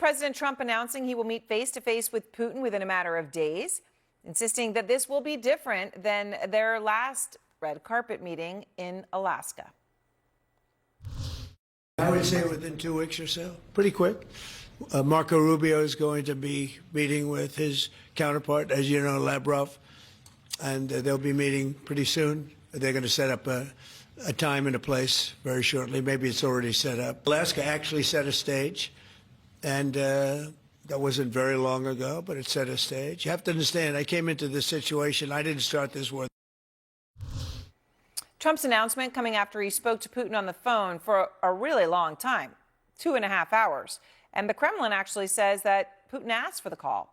President Trump announcing he will meet face-to-face with Putin within a matter of days, insisting that this will be different than their last red carpet meeting in Alaska. I would say within 2 weeks or so, pretty quick. Marco Rubio is going to be meeting with his counterpart, as you know, Lavrov, and they'll be meeting pretty soon. They're going to set up a time and a place very shortly. Maybe it's already set up. Alaska actually set a stage, and that wasn't very long ago, but it set a stage. You have to understand, I came into this situation. I didn't start this war. Trump's announcement coming after he spoke to Putin on the phone for a really long time, 2.5 hours. And the Kremlin actually says that Putin asked for the call.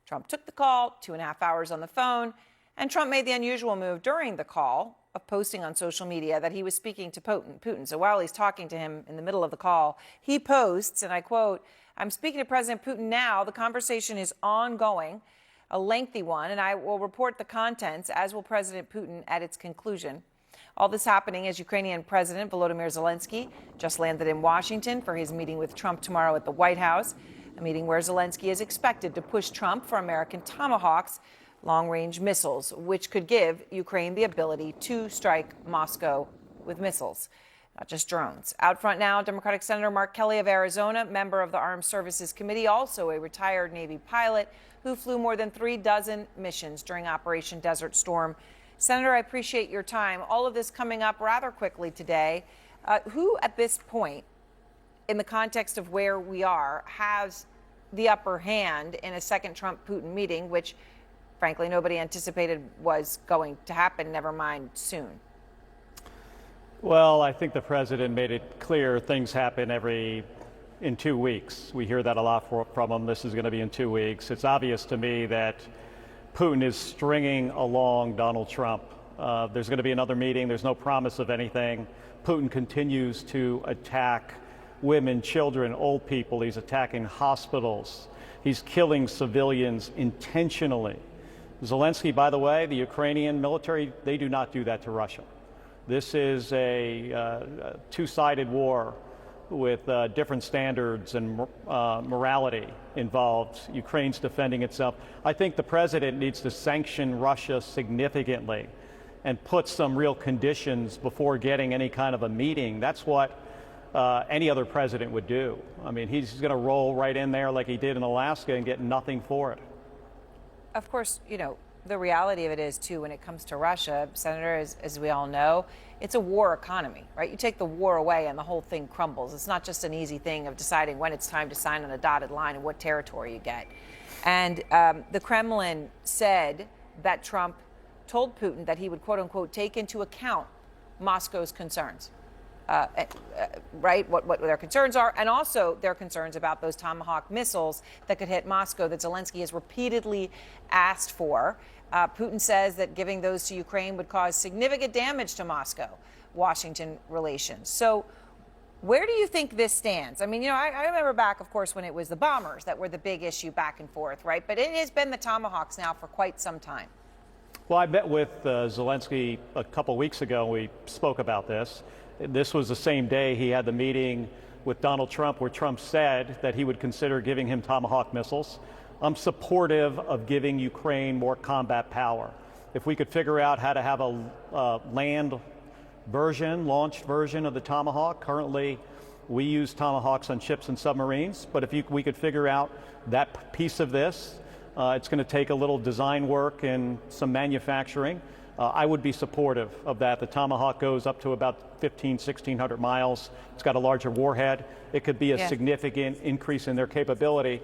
Trump took the call, 2.5 hours on the phone, and Trump made the unusual move during the call of posting on social media that he was speaking to Putin. So while he's talking to him in the middle of the call, he posts, and I quote, "I'm speaking to President Putin now. The conversation is ongoing, a lengthy one, and I will report the contents, as will President Putin, at its conclusion." All this happening as Ukrainian President Volodymyr Zelensky just landed in Washington for his meeting with Trump tomorrow at the White House, a meeting where Zelensky is expected to push Trump for American Tomahawks long-range missiles, which could give Ukraine the ability to strike Moscow with missiles, not just drones. Out front now, Democratic Senator Mark Kelly of Arizona, member of the Armed Services Committee, also a retired Navy pilot who flew more than 36 missions during Operation Desert Storm. Senator, I appreciate your time. All of this coming up rather quickly today. Who at this point, in the context of where we are, has the upper hand in a second Trump-Putin meeting, which, frankly, nobody anticipated was going to happen, never mind soon? Well, I think the president made it clear things happen in 2 weeks. We hear that a lot from him. This is going to be in 2 weeks. It's obvious to me that Putin is stringing along Donald Trump. There's going to be another meeting. There's no promise of anything. Putin continues to attack women, children, old people. He's attacking hospitals. He's killing civilians intentionally. Zelensky, by the way, the Ukrainian military, they do not do that to Russia. This is a two-sided war with different standards and morality involved. Ukraine's defending itself. I think the president needs to sanction Russia significantly and put some real conditions before getting any kind of a meeting. That's what any other president would do. I mean, he's going to roll right in there like he did in Alaska and get nothing for it. Of course, the reality of it is, too, when it comes to Russia, Senator, as we all know, it's a war economy, right? You take the war away and the whole thing crumbles. It's not just an easy thing of deciding when it's time to sign on a dotted line and what territory you get. And the Kremlin said that Trump told Putin that he would, quote unquote, take into account Moscow's concerns. Right, what their concerns are, and also their concerns about those Tomahawk missiles that could hit Moscow that Zelensky has repeatedly asked for. Putin says that giving those to Ukraine would cause significant damage to Moscow-Washington relations. So where do you think this stands? I mean, I remember back, of course, when it was the bombers that were the big issue back and forth, right? But it has been the Tomahawks now for quite some time. Well, I met with Zelensky a couple weeks ago. We spoke about this. This was the same day he had the meeting with Donald Trump where Trump said that he would consider giving him Tomahawk missiles. I'm supportive of giving Ukraine more combat power. If we could figure out how to have a land version, launched version of the Tomahawk. Currently, we use Tomahawks on ships and submarines, but if we could figure out that piece of this, it's going to take a little design work and some manufacturing. I would be supportive of that. The Tomahawk goes up to about 1,600 miles. It's got a larger warhead. It could be a significant increase in their capability.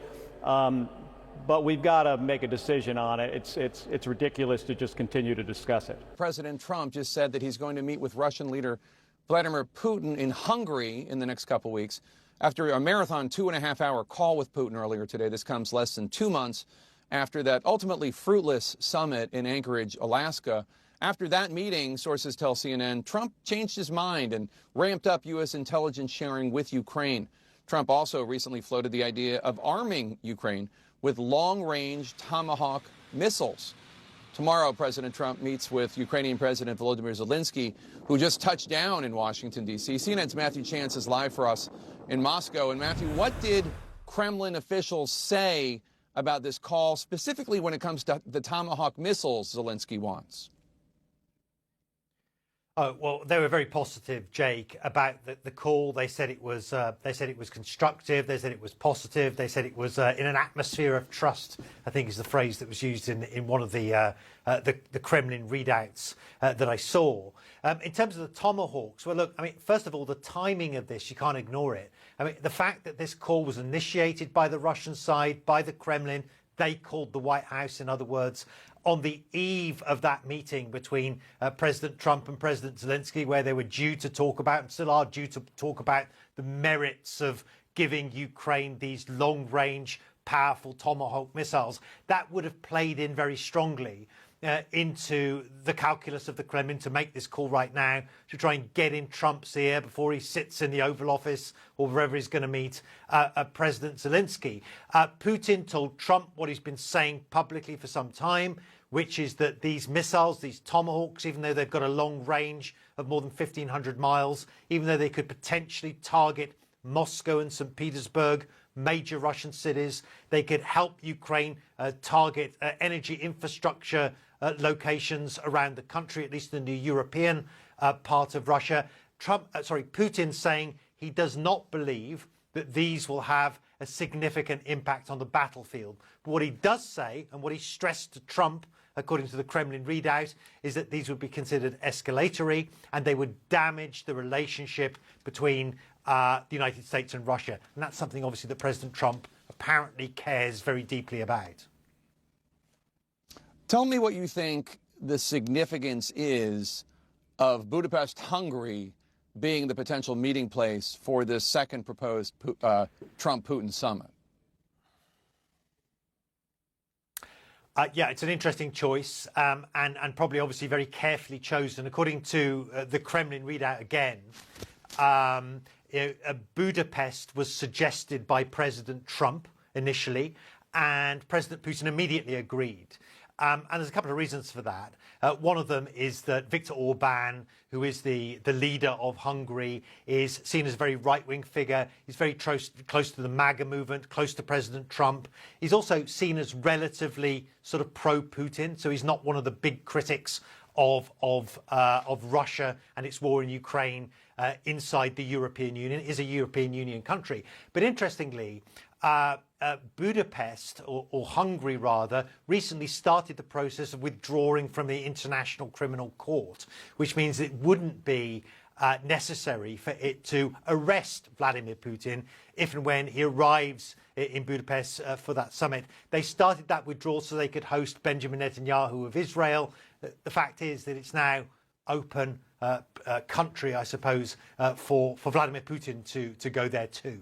But we've got to make a decision on it. It's ridiculous to just continue to discuss it. President Trump just said that he's going to meet with Russian leader Vladimir Putin in Hungary in the next couple weeks. After a marathon 2.5-hour call with Putin earlier today, this comes less than 2 months after that ultimately fruitless summit in Anchorage, Alaska. After that meeting, sources tell CNN, Trump changed his mind and ramped up U.S. intelligence sharing with Ukraine. Trump also recently floated the idea of arming Ukraine with long-range Tomahawk missiles. Tomorrow, President Trump meets with Ukrainian President Volodymyr Zelensky, who just touched down in Washington, D.C. CNN's Matthew Chance is live for us in Moscow. And Matthew, what did Kremlin officials say about this call, specifically when it comes to the Tomahawk missiles Zelensky wants? Oh, well, they were very positive, Jake, about the call. They said it was constructive. They said it was positive. They said it was in an atmosphere of trust, I think is the phrase that was used in one of the Kremlin readouts that I saw. In terms of the Tomahawks, well, look, I mean, first of all, the timing of this, you can't ignore it. I mean, the fact that this call was initiated by the Russian side, by the Kremlin, they called the White House, in other words, on the eve of that meeting between President Trump and President Zelensky, where they were due to talk about, and still are due to talk about, the merits of giving Ukraine these long-range, powerful Tomahawk missiles. That would have played in very strongly into the calculus of the Kremlin to make this call right now, to try and get in Trump's ear before he sits in the Oval Office or wherever he's going to meet President Zelensky. Putin told Trump what he's been saying publicly for some time, which is that these missiles, these Tomahawks, even though they've got a long range of more than 1,500 miles, even though they could potentially target Moscow and St. Petersburg, major Russian cities, they could help Ukraine target energy infrastructure locations around the country, at least in the European part of Russia. Putin saying he does not believe that these will have a significant impact on the battlefield. But what he does say, and what he stressed to Trump, according to the Kremlin readout, is that these would be considered escalatory and they would damage the relationship between the United States and Russia. And that's something, obviously, that President Trump apparently cares very deeply about. Tell me what you think the significance is of Budapest, Hungary, being the potential meeting place for this second proposed Trump-Putin summit. Yeah, it's an interesting choice and probably obviously very carefully chosen. According to the Kremlin readout again, Budapest was suggested by President Trump initially, and President Putin immediately agreed. And there's a couple of reasons for that. One of them is that Viktor Orban, who is the leader of Hungary, is seen as a very right-wing figure. He's very close to the MAGA movement, close to President Trump. He's also seen as relatively sort of pro-Putin, so he's not one of the big critics of Russia and its war in Ukraine inside the European Union. It is a European Union country. But interestingly, Budapest, or Hungary rather, recently started the process of withdrawing from the International Criminal Court, which means it wouldn't be necessary for it to arrest Vladimir Putin if and when he arrives in Budapest for that summit. They started that withdrawal so they could host Benjamin Netanyahu of Israel. The fact is that it's now open country, I suppose, for Vladimir Putin to go there too.